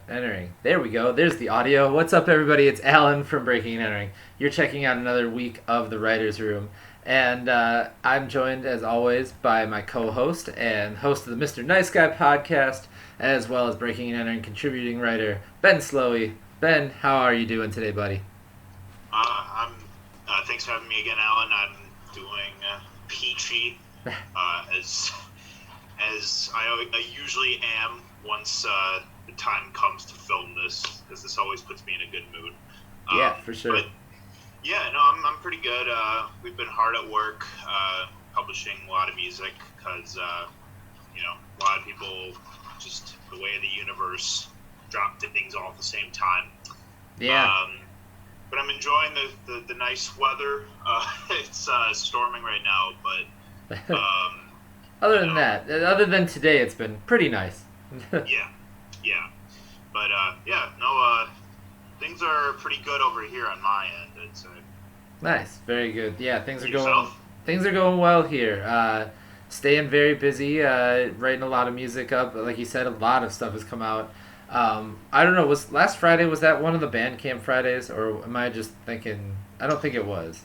Entering. There we go. There's the audio. What's up, everybody? It's Alan from Breaking and Entering. You're checking out another week of the Writer's Room. And I'm joined, as always, by my co-host and host of the Mr. Nice Guy podcast, as well as Breaking and Entering contributing writer, Ben Slowey. Ben, how are you doing today, buddy? I'm. Thanks for having me again, Alan. I'm doing peachy, as I usually am once the time comes to film this, because this always puts me in a good mood. Yeah, for sure. But yeah, no, I'm pretty good. We've been hard at work, publishing a lot of music, because a lot of people, just the way of the universe, drop things all at the same time. Yeah. But I'm enjoying the nice weather. It's storming right now, but other than today, it's been pretty nice. yeah. But things are pretty good over here on my end, I'd say. Nice, very good. Yeah, things are Yourself? going well here. Staying very busy, writing a lot of music up. Like you said, a lot of stuff has come out. I don't know, was last Friday, was that one of the Bandcamp Fridays, or am I just thinking? I don't think it was.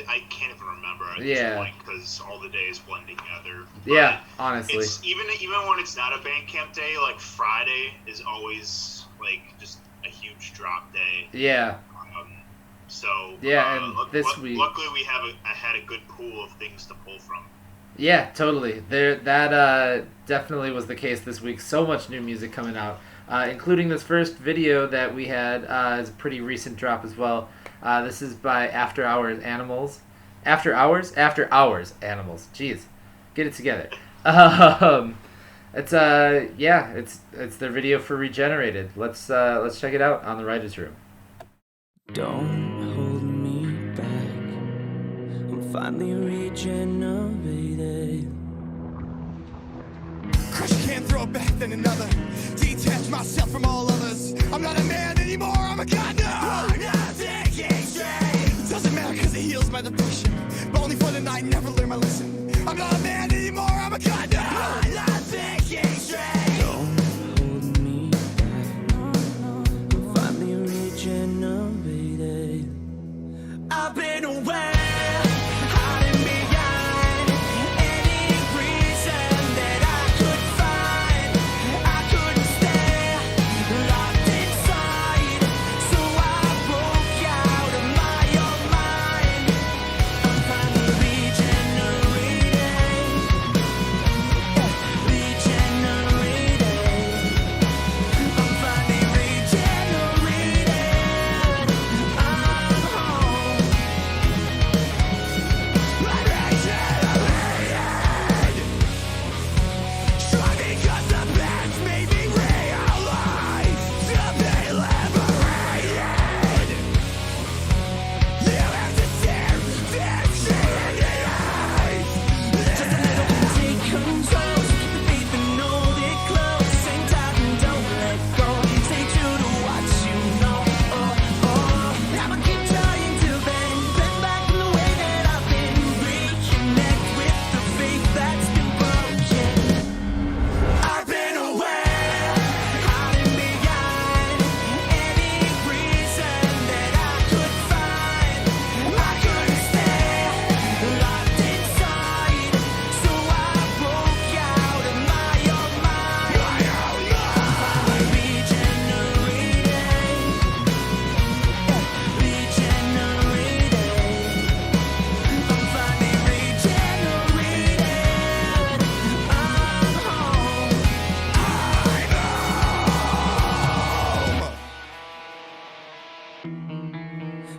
I can't even remember at this point, because all the days blend together. Yeah, honestly. It's, even when it's not a Bandcamp day, like Friday is always like just a huge drop day. Yeah. And this week, luckily we had a good pool of things to pull from. Yeah, totally. That definitely was the case this week. So much new music coming out, including this first video that we had is a pretty recent drop as well. This is by After Hours Animals. Jeez, get it together. It's their video for Regenerated. Let's check it out on the Writers' Room. Don't hold me back. I'm finally regenerated. Crush a can, throw it back, then another. Detach myself from all others. I'm not a man anymore, I'm a god now. I'm not thinking straight. It doesn't matter cause it heals my depression. But only for the night, never learn my lesson. I'm not a man anymore, I'm a god now. I'm not thinking straight. Don't hold me back. I'm finally regenerated. I've been away.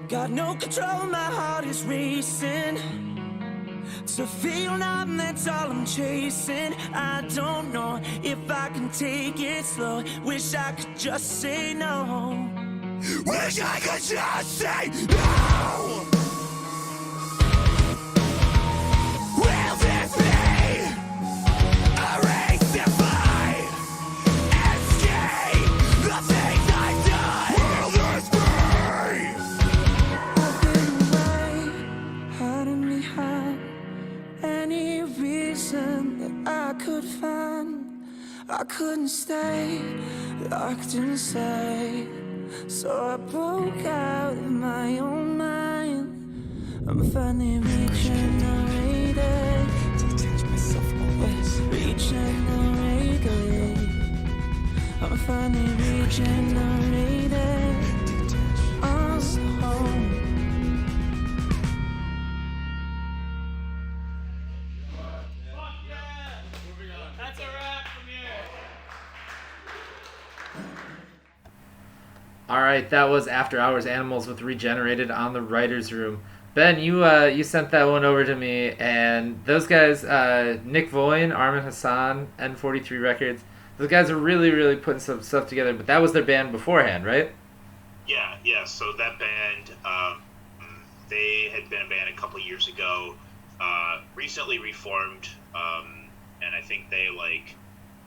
Got no control, my heart is racing. To feel numb, that's all I'm chasing. I don't know if I can take it slow. Wish I could just say no. Wish I could just say no. Will this be a race to fight? Escape the things I've done. Will this be? I've been away, hiding behind any reason that I could find. I couldn't stay locked inside, so I broke out of my own mind. I'm finally regenerated, regenerated. I'm finally regenerated. I'm home. That's a wrap from here. All right, that was After Hours Animals with Regenerated on the Writers' Room. Ben, you sent that one over to me, and those guys, Nick Voyne, Armin Hassan, N43 Records, those guys are really, really putting some stuff together, but that was their band beforehand, right? Yeah, so that band, they had been a band a couple years ago, recently reformed, and I think they,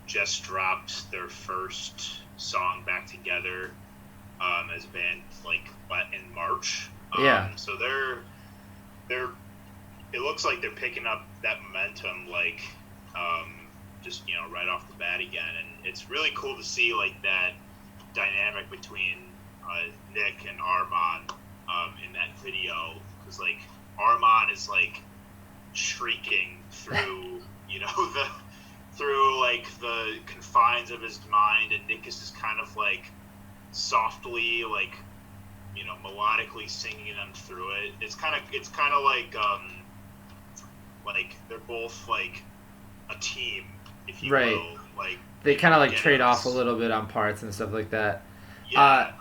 just dropped their first song back together, as a band, in March. Yeah. So they're it looks like they're picking up that momentum, just, right off the bat again. And it's really cool to see, that dynamic between Nick and Armand in that video. Because, Armand is, shrieking through, the confines of his mind, and Nick is just kind of, softly, melodically singing them through it. It's kind of like they're both a team, if you right. will. They kind of trade off a little bit on parts and stuff like that. Yeah.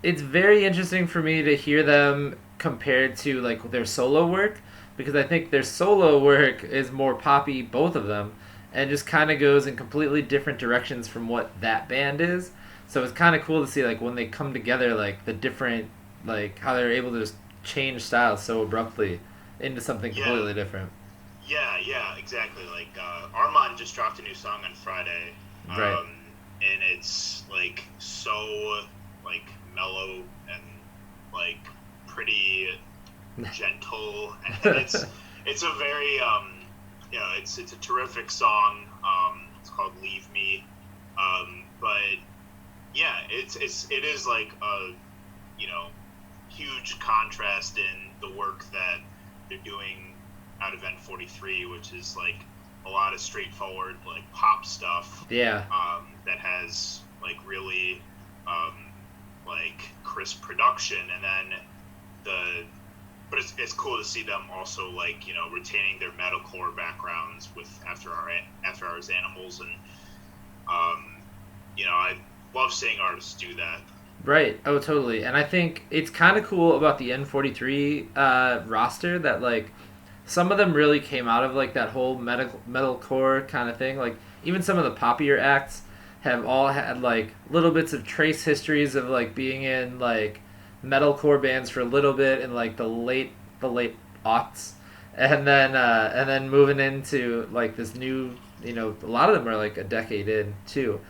It's very interesting for me to hear them compared to their solo work, because I think their solo work is more poppy, both of them, and just kind of goes in completely different directions from what that band is. So it's kind of cool to see when they come together, the different, how they're able to just change styles so abruptly into something completely different. Yeah, exactly. Armand just dropped a new song on Friday, right? And it's so mellow and pretty gentle, and it's a very it's a terrific song. It's called "Leave Me," but yeah, it is a huge contrast in the work that they're doing out of N43, which is a lot of straightforward pop stuff. Yeah. That has really crisp production, and then but it's cool to see them also retaining their metalcore backgrounds with After Hours Animals, and I love seeing artists do that. Right. Oh, totally. And I think it's kind of cool about the N43 roster that some of them really came out of that whole metalcore kind of thing. Even some of the poppier acts have all had little bits of trace histories of being in metalcore bands for a little bit in the late aughts, and then moving into this new, a lot of them are a decade in too.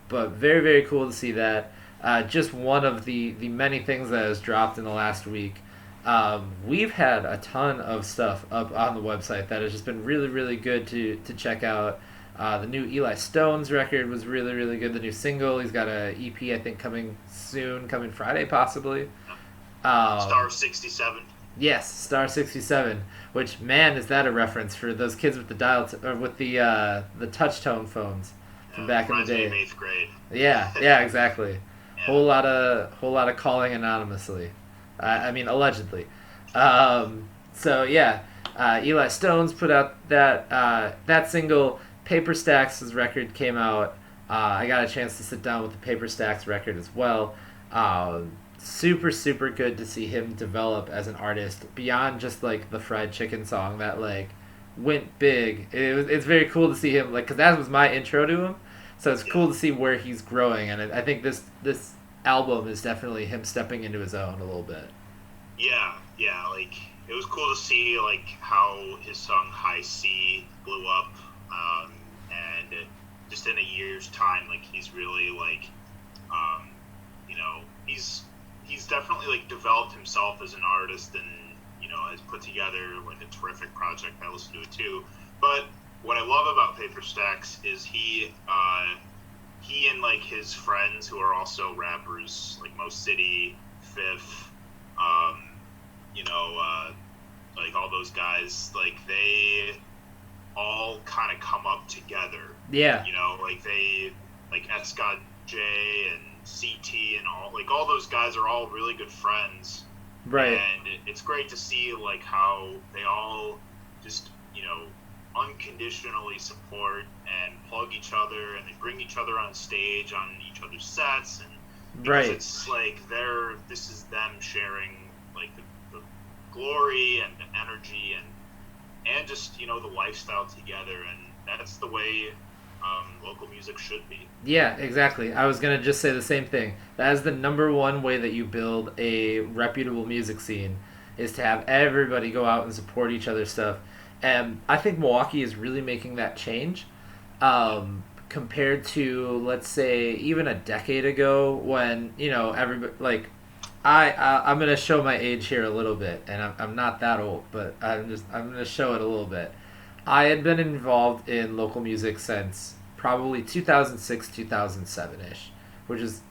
But very, very cool to see that. Just one of the many things that has dropped in the last week. We've had a ton of stuff up on the website that has just been really, really good to check out. The new Eli Stone's record was really, really good. The new single, he's got a EP, I think, coming Friday, possibly. Star 67. Yes, Star 67. Which, man, is that a reference for those kids with the with the touch tone phones from back in the day. In 8th grade. Yeah, exactly. Yeah. Whole lot of calling anonymously. I mean, allegedly. So yeah, Eli Stone's put out that single. Paper Stacks' record came out. I got a chance to sit down with the Paper Stacks record as well. Super, super good to see him develop as an artist beyond just the fried chicken song that went big. It's very cool to see him because that was my intro to him. So it's cool to see where he's growing, and I think this album is definitely him stepping into his own a little bit. Yeah, it was cool to see how his song High C blew up, and just in a year's time, he's really he's definitely developed himself as an artist, and has put together a terrific project. I listened to it too, but what I love about Paper Stacks is he and like his friends who are also rappers, like Mo City, Fifth, you know, like all those guys, like they all kind of come up together. Yeah. You know, like Scott J and CT and all those guys are all really good friends. Right. And it's great to see like how they all just, you know, unconditionally support and plug each other, and they bring each other on stage on each other's sets, and because it's like this is them sharing like the glory and the energy and just, you know, the lifestyle together, and that's the way local music should be. Yeah, exactly. I was gonna just say the same thing. That is the number one way that you build a reputable music scene, is to have everybody go out and support each other's stuff. And I think Milwaukee is really making that change, compared to, let's say, even a decade ago when, you know, everybody, like, I'm gonna show my age here a little bit, and I'm not that old, but I'm gonna show it a little bit. I had been involved in local music since probably 2006, 2007 ish, which is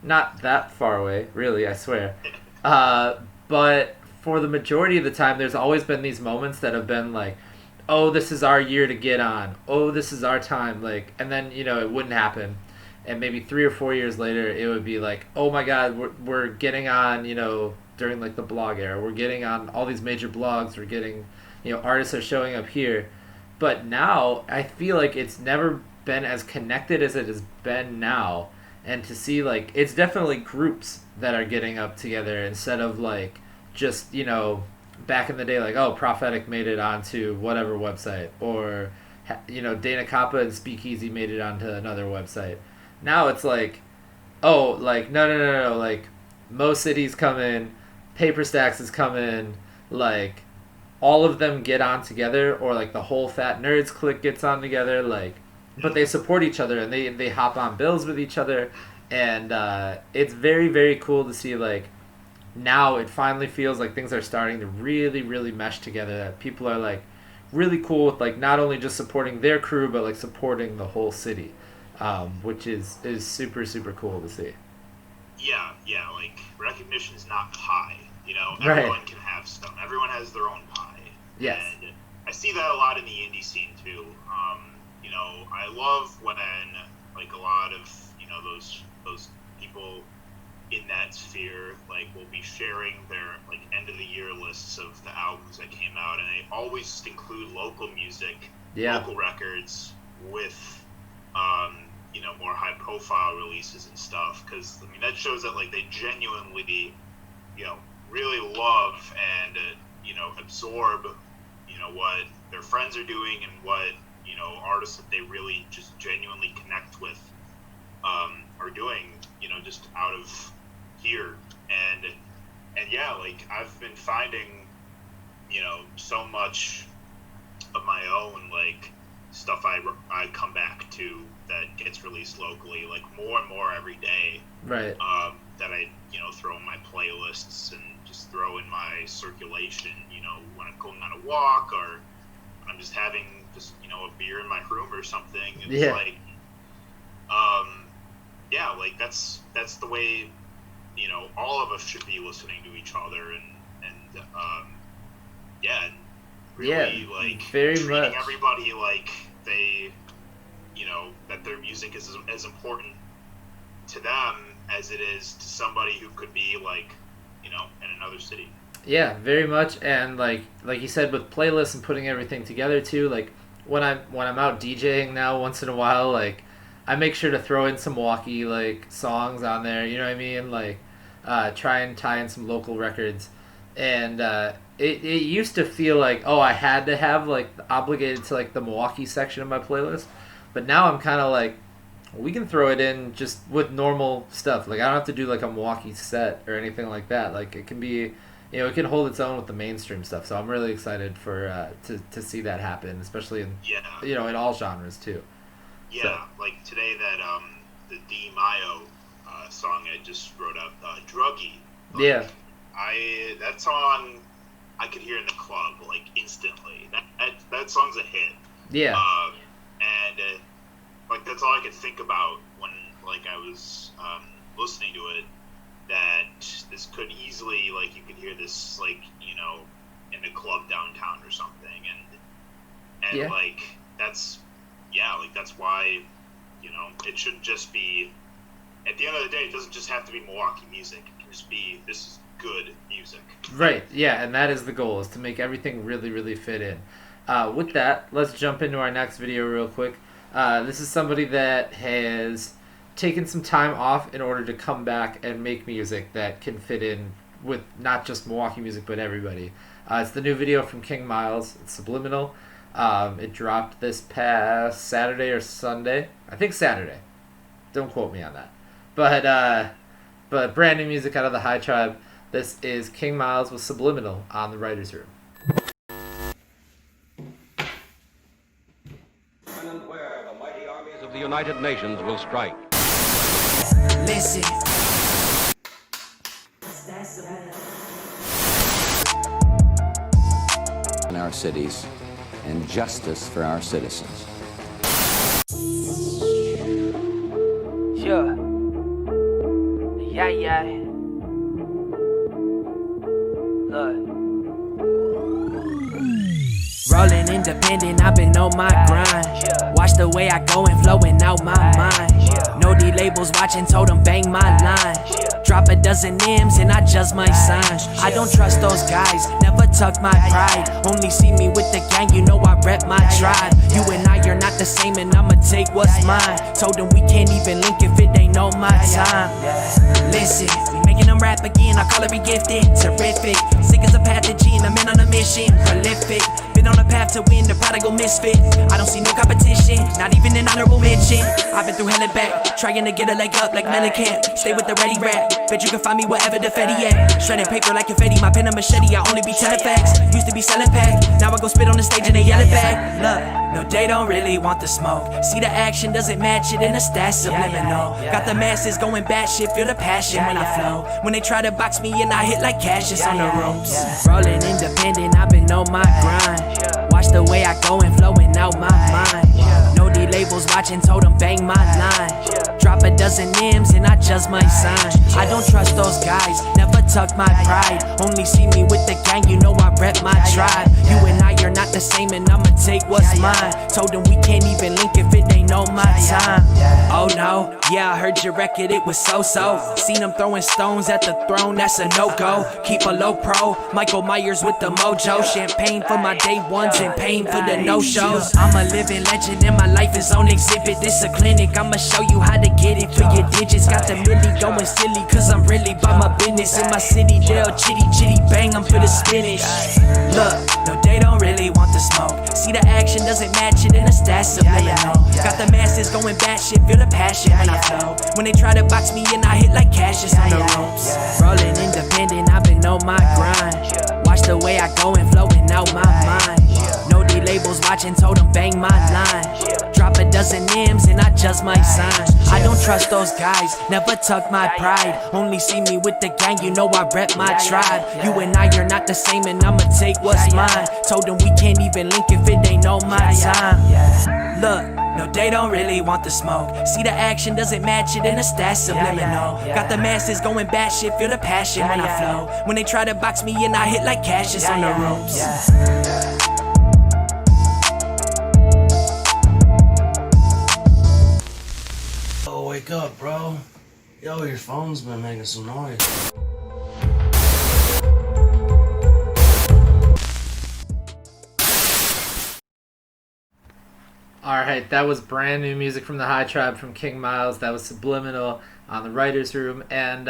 not that far away, really, I swear. But for the majority of the time, there's always been these moments that have been like, oh, this is our year to get on. Oh, this is our time. Like, and then, you know, it wouldn't happen. And maybe 3 or 4 years later, it would be like, oh my God, we're getting on, you know, during like the blog era. We're getting on all these major blogs. We're getting, you know, artists are showing up here. But now, I feel like it's never been as connected as it has been now. And to see, like, it's definitely groups that are getting up together instead of, like, just, you know, back in the day, like, oh, Prophetic made it onto whatever website. Or, you know, Dana Kappa and Speakeasy made it onto another website. Now it's like, oh, like, no, like, Mo City's coming, Paper Stacks is coming, like, all of them get on together, or like the whole Fat Nerds clique gets on together, like, but they support each other and they hop on bills with each other, and it's very, very cool to see, like, now it finally feels like things are starting to really, really mesh together, that people are like really cool with like not only just supporting their crew but like supporting the whole city, which is super, super cool to see. Yeah, like recognition's not pie, you know. Right. Everyone can have some. Everyone has their own pie. Yes. And I see that a lot in the indie scene too. You know, I love when like a lot of, you know, those people in that sphere like will be sharing their like end of the year lists of the albums that came out, and they always just include local music, local records with you know, more high profile releases and stuff, because I mean that shows that like they genuinely, you know, really love and you know, absorb, you know, what their friends are doing and what, you know, artists that they really just genuinely connect with are doing, you know, just out of here. And yeah, like I've been finding, you know, so much of my own like stuff I come back to that gets released locally, like more and more every day. Right. That I, you know, throw in my playlists and just throw in my circulation, you know, when I'm going on a walk or I'm just having just, you know, a beer in my room or something. It's like, yeah, like that's the way, you know, all of us should be listening to each other and yeah, and really like very treating much. everybody like they, you know, that their music is as important to them as it is to somebody who could be like, you know, in another city. Yeah, very much. And like you said, with playlists and putting everything together too, like when I'm out DJing now once in a while, like I make sure to throw in some Milwaukee like songs on there, you know what I mean? Like try and tie in some local records. And it used to feel like, oh, I had to have like obligated to like the Milwaukee section of my playlist. But now I'm kind of like, we can throw it in just with normal stuff. Like I don't have to do like a Milwaukee set or anything like that. Like it can be, you know, it can hold its own with the mainstream stuff. So I'm really excited for to see that happen, especially in you know, in all genres too. Yeah, so. Like today that the D Mayo song I just wrote up, Druggy. Like, that song I could hear in the club like instantly. that song's a hit. Yeah. And like that's all I could think about when like I was listening to it. That this could easily, like, you could hear this, like, you know, in a club downtown or something, and yeah. like that's why, you know, it should just be. At the end of the day, it doesn't just have to be Milwaukee music. It can just be, this is good music. Right, yeah, and that is the goal, is to make everything really, really fit in. With that, let's jump into our next video real quick. This is somebody that has taken some time off in order to come back and make music that can fit in with not just Milwaukee music, but everybody. It's the new video from King Myles. It's Subliminal. It dropped this past Saturday or Sunday. I think Saturday. Don't quote me on that. But brand new music out of the High Tribe. This is King Myles with Subliminal on the Writers' Room. Where the mighty armies of the United Nations will strike. Listen. In our cities and justice for our citizens. Yeah. Yeah. Look. Rolling independent, I've been on my grind. Watch the way I go and flowing out my mind. No D labels watching, told them bang my line. Drop a dozen M's and I just might sign. I don't trust those guys, never tuck my pride. Only see me with the gang, you know I rep my tribe. You and I are not the same and I'ma take what's mine. Told them we can't even link if it ain't on my time. Listen, we making them rap again, I call it re-gifted. Terrific, sick as a pathogen, I'm in on a mission. Prolific, been on a path to win, the prodigal misfit. I don't see no competition, not even an honorable mention. I've been through hell and back, trying to get a leg up like Mellencamp. Stay with the ready rap, bet you can find me wherever the Fetty at. Shredding paper like confetti, my pen and machete, I only be telling facts. Used to be selling pack, now I go spit on the stage and they yell it back. Look, no, they don't really want the smoke. See the action, doesn't match it in a stat subliminal. Got the masses going batshit, feel the passion when I flow. When they try to box me in, I hit like Cassius on the ropes. Rolling independent, I've been on my grind. Watch the way I go and flowing out my mind. No D labels watching, told them bang my line. Drop a dozen M's and I just might sign. I don't trust those guys, never tuck my pride. Only see me with the gang, you know I rep my tribe. You and I are not the same and I'ma take what's mine. Told them we can't even link if it ain't on my time. Oh no, yeah, I heard your record, it was so-so. Seen them throwing stones at the throne, that's a no-go. Keep a low pro, Michael Myers with the mojo. Champagne for my day ones and pain for the no-shows. I'm a living legend and my life is on exhibit. This a clinic, I'ma show you how to get it for your digits. Got the milli going silly, cause I'm really about my business. In my city, jail, chitty bang, I'm for the spinach. Look, no, they don't really want the smoke. See the action, doesn't match it in a stat subliminal. Got the masses going batshit, feel the passion when I flow. When they try to box me in, I hit like Cassius on the ropes. Rolling independent, I've been on my grind. Watch the way I go and flowing out my mind. No D labels watching, told them bang my line. Drop a dozen M's and I just might sign. I don't trust those guys, never tuck my pride. Only see me with the gang, you know I rep my tribe. You and I are not the same and I'ma take what's mine. Told them we can't even link if it ain't on my time. Look, no, they don't really want the smoke. See the action, doesn't match it in a stat subliminal. Got the masses going batshit, feel the passion when I flow. When they try to box me in, I hit like Cassius on the ropes. Oh, wake up, bro. Yo, your phone's been making some noise. Alright, that was brand new music from the High Tribe from King Myles. That was Subliminal on the Writers' Room. And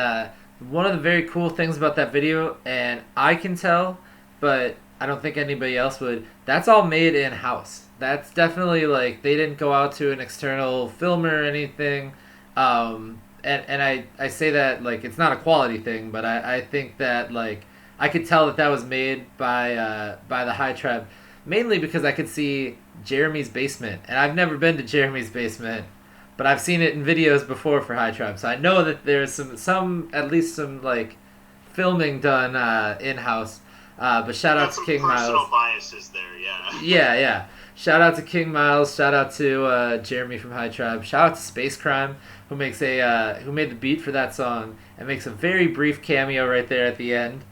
one of the very cool things about that video, and I can tell, but I don't think anybody else would, that's all made in-house. That's definitely, like, they didn't go out to an external filmer or anything. And I say that, like, it's not a quality thing, but I think that, like, I could tell that was made by the High Tribe, mainly because I could see Jeremy's basement. And I've never been to Jeremy's basement, but I've seen it in videos before for High Tribe. So I know that there's some at least some, like, filming done in-house. But shout out to some King personal Myles. biases there, yeah. Yeah. Shout out to King Myles. Shout out to Jeremy from High Tribe. Shout out to Space Crime, who makes who made the beat for that song and makes a very brief cameo right there at the end.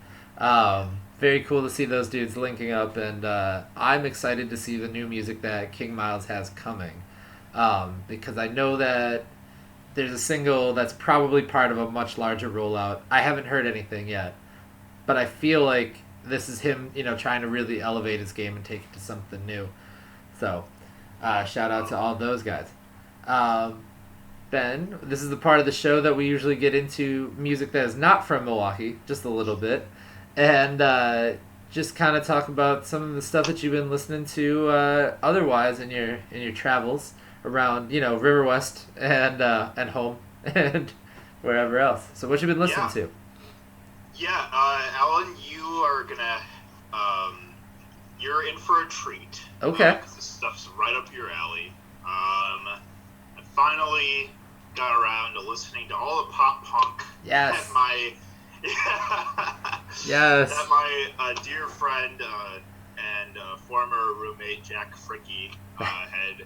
Very cool to see those dudes linking up, and I'm excited to see the new music that King Myles has coming, because I know that there's a single that's probably part of a much larger rollout. I haven't heard anything yet, but I feel like this is him, trying to really elevate his game and take it to something new. So, shout out to all those guys. Ben, this is the part of the show that we usually get into music that is not from Milwaukee, just a little bit, and just kind of talk about some of the stuff that you've been listening to otherwise in your travels around, River West and home and wherever else. So, what you been listening to? Yeah, Alan, you are gonna you're in for a treat. Okay. 'Cause this stuff's right up your alley. I finally got around to listening to all the pop punk. Yes. That my Yes. That my dear friend and former roommate Jack Fricky had,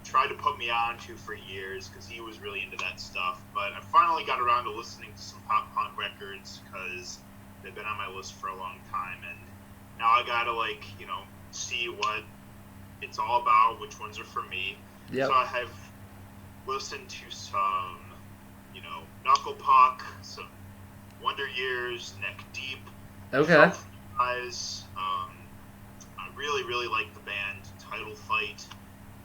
tried to put me on to for years because he was really into that stuff. But I finally got around to listening to some pop punk records because they've been on my list for a long time, and now I gotta see what it's all about, which ones are for me. Yep. So I have listened to some, Knuckle Puck, some Wonder Years, Neck Deep. Okay. Eyes. I really, really like the band Title Fight.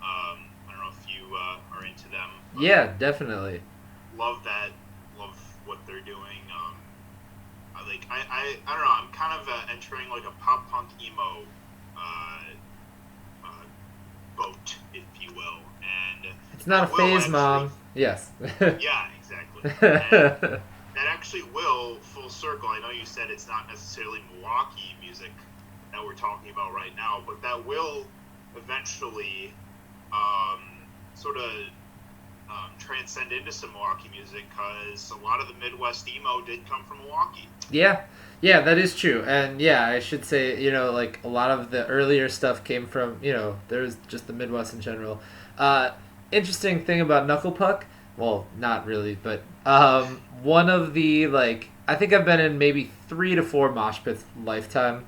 I don't know if you are into them. Yeah, definitely. Love that. Love what they're doing. I don't know. I'm kind of entering like a pop punk emo boat, if you will. And it's not a phase, Mom. Yes. Yeah, exactly. And that actually will, full circle, I know you said it's not necessarily Milwaukee music that we're talking about right now, but that will eventually sort of transcend into some Milwaukee music, because a lot of the Midwest emo did come from Milwaukee. Yeah, that is true. And yeah, I should say, like a lot of the earlier stuff came from, there's just the Midwest in general. Interesting thing about Knuckle Puck, well, not really, but one of the, I think I've been in maybe 3 to 4 mosh pits lifetime,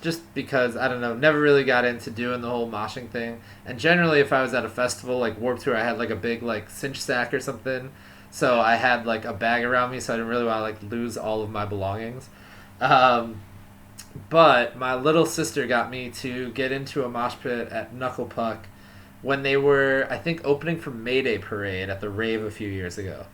just because, I don't know, never really got into doing the whole moshing thing. And generally, if I was at a festival like Warped Tour, I had a big cinch sack or something, so I had a bag around me, so I didn't really want to lose all of my belongings. But my little sister got me to get into a mosh pit at Knuckle Puck when they were, I think, opening for Mayday Parade at the rave a few years ago.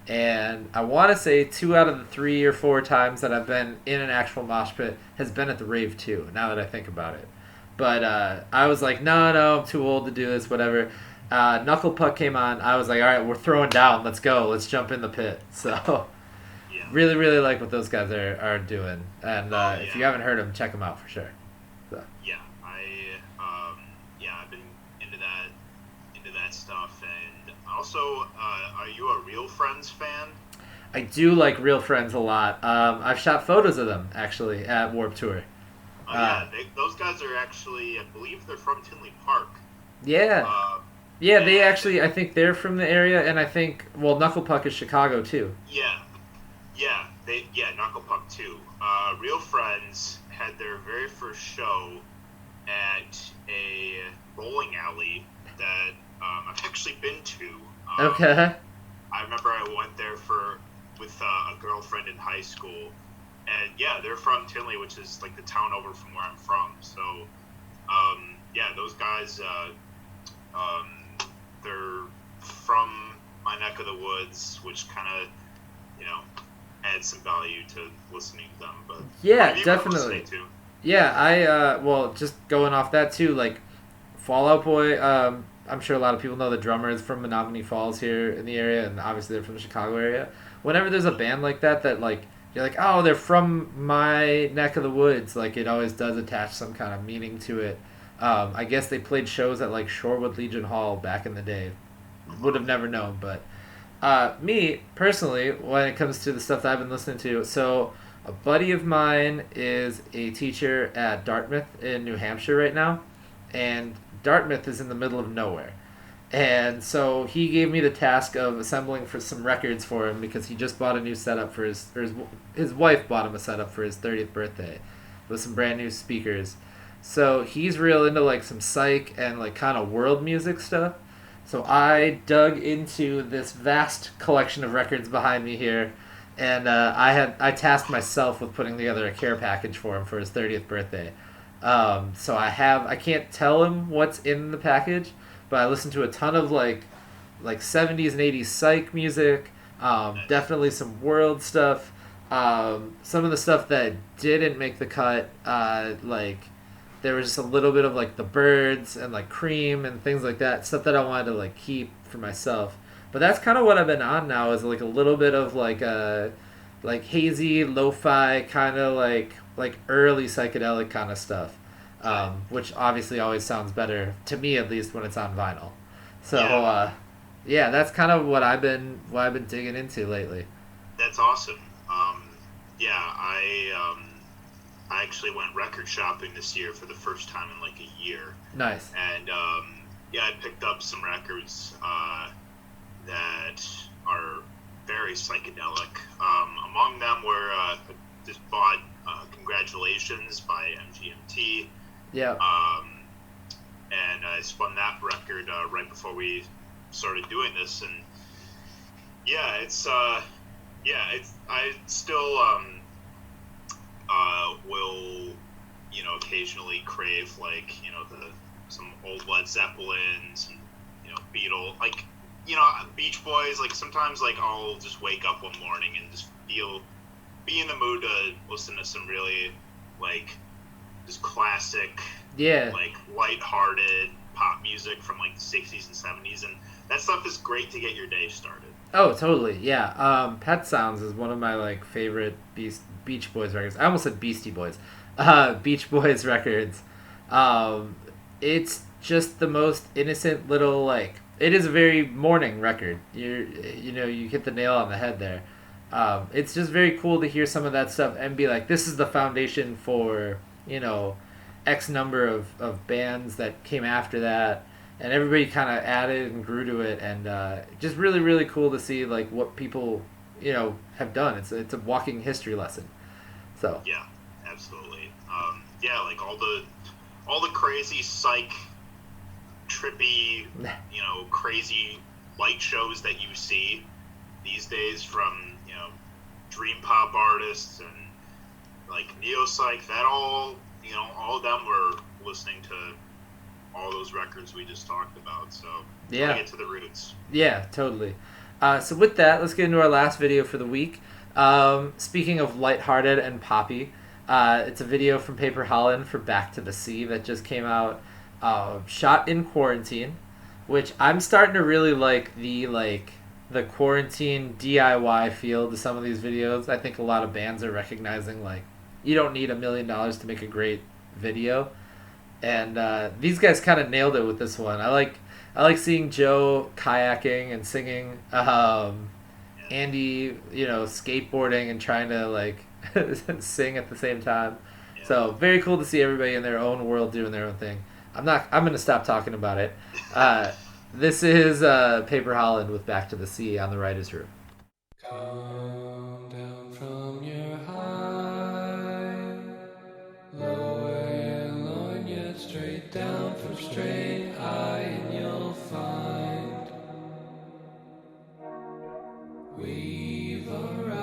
And I want to say 2 out of the 3 or 4 times that I've been in an actual mosh pit has been at the rave too, now that I think about it. But I was like, no, I'm too old to do this, whatever. Knuckle Puck came on. I was like, all right, we're throwing down. Let's go. Let's jump in the pit. So Yeah. really, really like what those guys are doing. And if you haven't heard them, check them out for sure. So. Yeah, I've been into that stuff. And also, are you a Real Friends fan? I do like Real Friends a lot. I've shot photos of them, actually, at Warped Tour. Oh, yeah, those guys are actually, I believe they're from Tinley Park. Yeah. They actually, I think they're from the area, and I think, Knuckle Puck is Chicago, too. Knuckle Puck too. Real Friends had their very first show at a bowling alley that I've actually been to. Okay. I remember I went there with a girlfriend in high school, and yeah, they're from Tinley, which is the town over from where I'm from. So, those guys, they're from my neck of the woods, which kind of, adds some value to listening to them. But yeah, definitely. Yeah, I just going off that too, Fall Out Boy. I'm sure a lot of people know the drummer is from Menominee Falls here in the area, and obviously they're from the Chicago area. Whenever there's a band like that you're like, oh, they're from my neck of the woods, it always does attach some kind of meaning to it. I guess they played shows at Shorewood Legion Hall back in the day. Would have never known, but me personally, when it comes to the stuff that I've been listening to, so A buddy of mine is a teacher at Dartmouth in New Hampshire right now, and Dartmouth is in the middle of nowhere. And so he gave me the task of assembling for some records for him because he just bought a new setup for his wife bought him a setup for his 30th birthday with some brand new speakers. So he's real into like some psych and like kind of world music stuff. So I dug into this vast collection of records behind me here, and I tasked myself with putting together a care package for him for his 30th birthday. So I can't tell him what's in the package, but I listened to a ton of like 70s and 80s psych music, definitely some world stuff, some of the stuff that didn't make the cut, like there was just a little bit of like the Birds and like Cream and things like that, stuff that I wanted to like keep for myself. But that's kind of what I've been on now, is like a little bit of like hazy lo-fi kind of like early psychedelic kind of stuff, which obviously always sounds better to me, at least when it's on vinyl. So yeah, that's kind of what I've been digging into lately. That's awesome. I actually went record shopping this year for the first time in like a year. Nice. And I picked up some records that are very psychedelic. Among them were just bought Congratulations by MGMT. Yeah. And I spun that record right before we started doing this, and I still will occasionally crave like some old Led Zeppelin, some Beatles, like Beach Boys. Like sometimes like I'll just wake up one morning and just be in the mood to listen to some really like just classic, like lighthearted pop music from like the 60s and 70s, and that stuff is great to get your day started. Oh, totally. Yeah. Pet Sounds is one of my like favorite Beach Boys records. I almost said Beastie Boys. Beach Boys records. It's just the most innocent little like. It is a very morning record. You hit the nail on the head there. It's just very cool to hear some of that stuff and be like, this is the foundation for X number of bands that came after that, and everybody kind of added and grew to it, and just really, really cool to see like what people have done. It's a walking history lesson. So yeah, absolutely. Like all the crazy psych, trippy, crazy light shows that you see these days from dream pop artists and like neo psych, that all of them were listening to all those records we just talked about. So yeah, get to the roots. Yeah, totally. So with that, let's get into our last video for the week. Speaking of lighthearted and poppy, it's a video from Paper Holland for Back to the Sea that just came out, shot in quarantine, which I'm starting to really like the quarantine DIY feel to some of these videos. I think a lot of bands are recognizing like you don't need $1 million to make a great video, and these guys kind of nailed it with this one. I like seeing Joe kayaking and singing, Andy skateboarding and trying to like sing at the same time. Yeah. So very cool to see everybody in their own world doing their own thing. I'm gonna stop talking about it. This is Paper Holland with Back to the Sea on the Writers' Room. Come down from your high, lower your lorgnette straight down from straight eye, and you'll find we've arrived.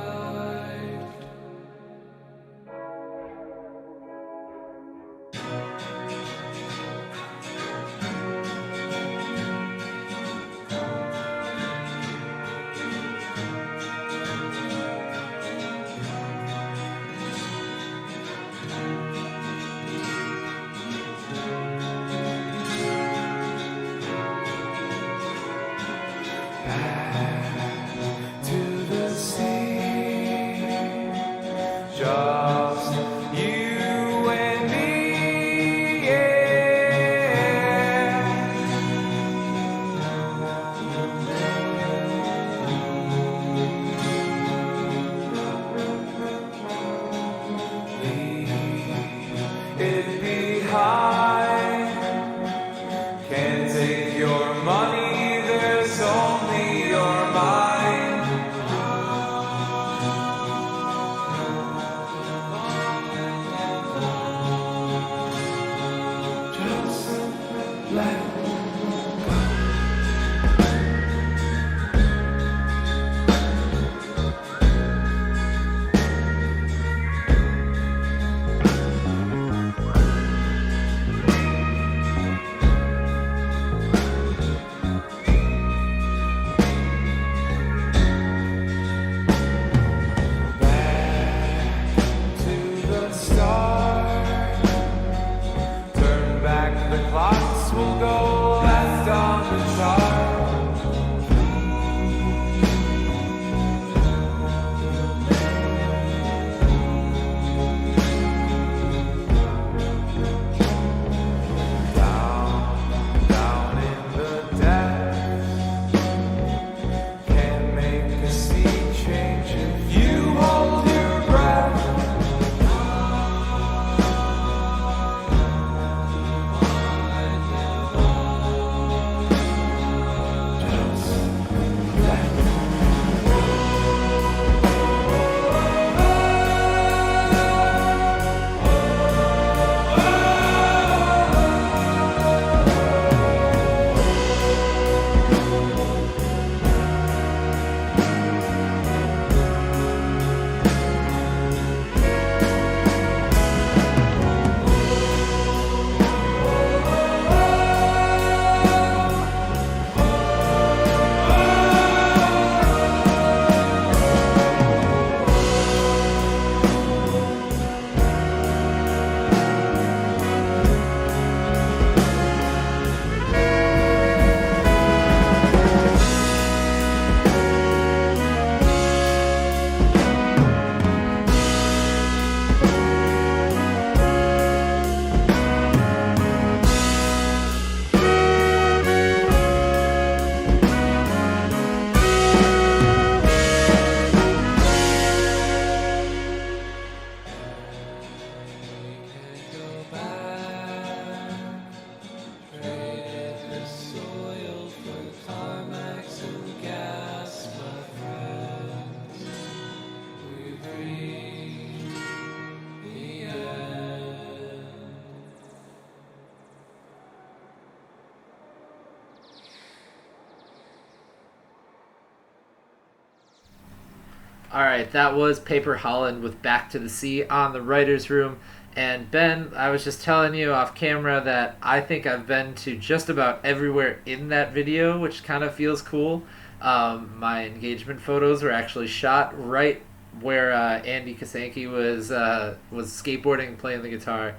All right, that was Paper Holland with Back to the Sea on the Writers' Room. And Ben, I was just telling you off camera that I think I've been to just about everywhere in that video, which kind of feels cool. My engagement photos were actually shot right where Andy Kasanke was skateboarding and playing the guitar.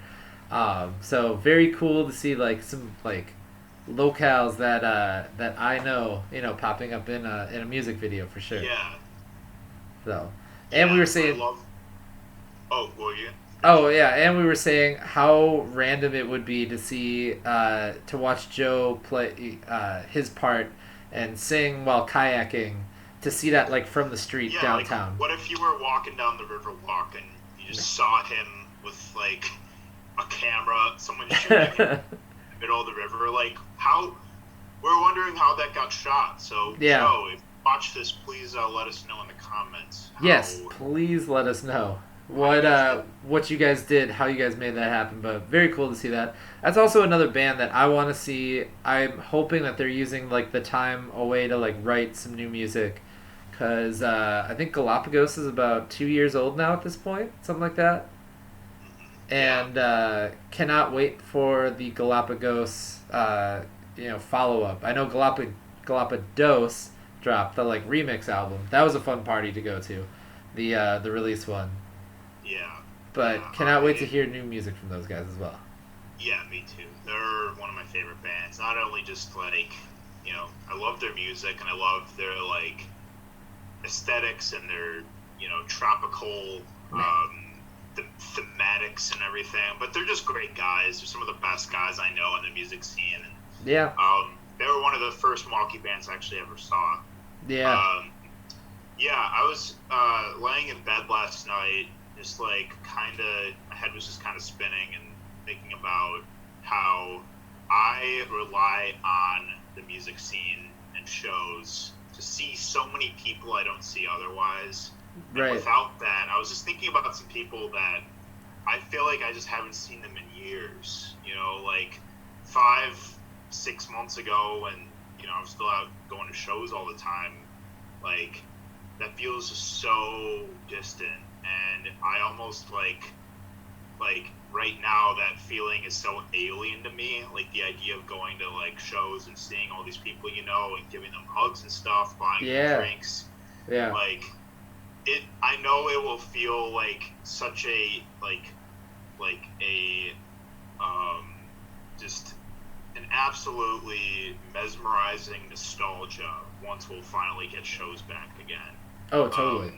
So very cool to see like some like locales that I know, popping up in a music video for sure. Yeah. So, and we were saying, oh, well, yeah. oh yeah, and we were saying how random it would be to see to watch Joe play his part and sing while kayaking, to see that like from the street downtown. Like, what if you were walking down the river walk and you just saw him with like a camera, someone shooting him in the middle of the river? Like, how? We're wondering how that got shot. So, yeah. Joe, if you watch this, please let us know in the comments. Yes, please let us know what you guys did, how you guys made that happen. But very cool to see that. That's also another band that I want to see. I'm hoping that they're using like the time away to like write some new music, because I think Galapagos is about 2 years old now at this point, something like that. And cannot wait for the Galapagos follow up. I know Galapagos dropped the like remix album. That was a fun party to go to, the release one. Yeah. But cannot wait to hear new music from those guys as well. Yeah, me too. They're one of my favorite bands. Not only just like, I love their music and I love their like aesthetics and their, tropical the thematics and everything, but they're just great guys. They're some of the best guys I know in the music scene. And, yeah. They were one of the first Milwaukee bands I actually ever saw. Yeah. Yeah, I was laying in bed last night, just like my head was just kind of spinning and thinking about how I rely on the music scene and shows to see so many people I don't see otherwise. Right. And without that, I was just thinking about some people that I feel like I just haven't seen them in years. Like 5-6 months ago, and I was still out going to shows all the time. Like, that feels so distant, and I almost like right now that feeling is so alien to me. Like the idea of going to like shows and seeing all these people and giving them hugs and stuff, buying them drinks. Yeah. Like I know it will feel like such a just an absolutely mesmerizing nostalgia once we'll finally get shows back again. Oh, totally.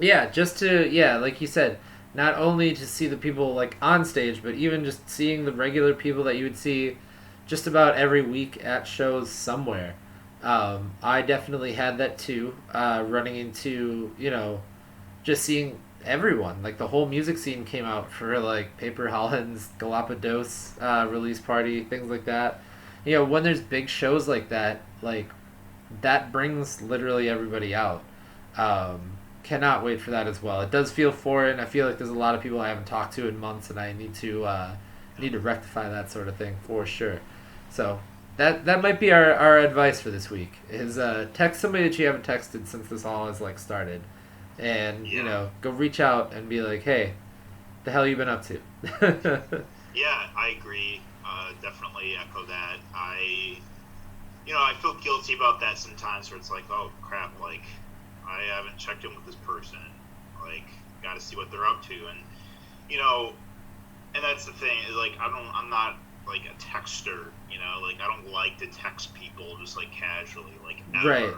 Yeah, just to, like you said, not only to see the people like on stage, but even just seeing the regular people that you would see just about every week at shows somewhere. I definitely had that too, running into, just seeing everyone. Like the whole music scene came out for like Paper Holland's Galapagos release party, things like that. When there's big shows like that brings literally everybody out. Cannot wait for that as well. It does feel foreign. I feel like there's a lot of people I haven't talked to in months, and I need to rectify that sort of thing for sure. So that might be our advice for this week is text somebody that you haven't texted since this all has like started, and go reach out and be like, hey, the hell you been up to? Yeah, I agree. Definitely echo that. I feel guilty about that sometimes, where it's like, oh crap, like I haven't checked in with this person. Like, got to see what they're up to, and and that's the thing. Like, I'm not like a texter. Like I don't like to text people just like casually, like ever. Right.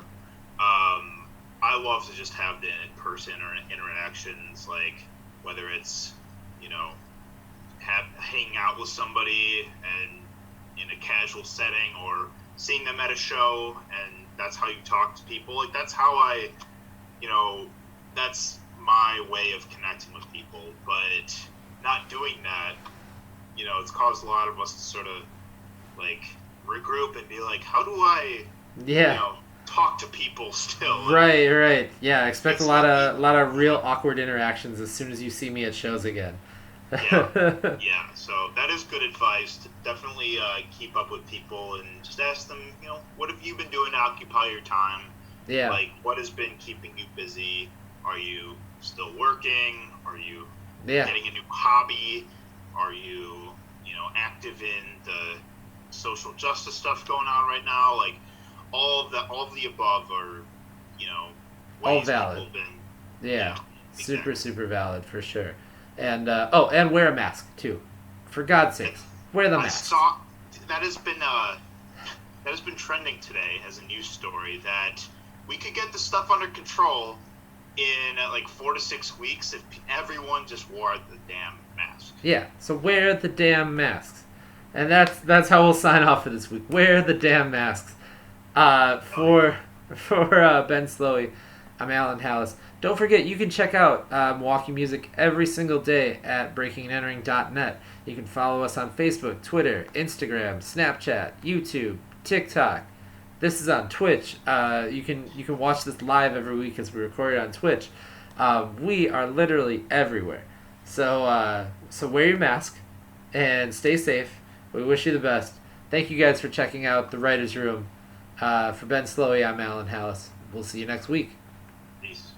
I love to just have the in-person or interactions, like whether it's hanging out with somebody and in a casual setting, or seeing them at a show, and that's how you talk to people. Like that's how I, that's my way of connecting with people. But not doing that, it's caused a lot of us to sort of like regroup and be like, how do I, talk to people still? Right. Yeah, I expect a lot of real awkward interactions as soon as you see me at shows again. Yeah. So that is good advice. To definitely keep up with people and just ask them, what have you been doing to occupy your time? Yeah. Like, what has been keeping you busy? Are you still working? Are you getting a new hobby? Are you, active in the social justice stuff going on right now? Like, all of the above are, all ways valid. people have been. Yeah. Exactly. Super valid for sure. And and wear a mask too. For God's sakes, wear the mask. I saw that has been trending today as a news story that we could get the stuff under control in like 4 to 6 weeks if everyone just wore the damn mask. Yeah, so wear the damn masks. And that's how we'll sign off for this week. Wear the damn masks. For Ben Slowey, I'm Alan Halas. Don't forget, you can check out Milwaukee music every single day at breakingandentering.net. You can follow us on Facebook, Twitter, Instagram, Snapchat, YouTube, TikTok. This is on Twitch. You can watch this live every week as we record it on Twitch. We are literally everywhere. So wear your mask and stay safe. We wish you the best. Thank you guys for checking out the Writers' Room. For Ben Slowey, I'm Alan Halas. We'll see you next week. Peace.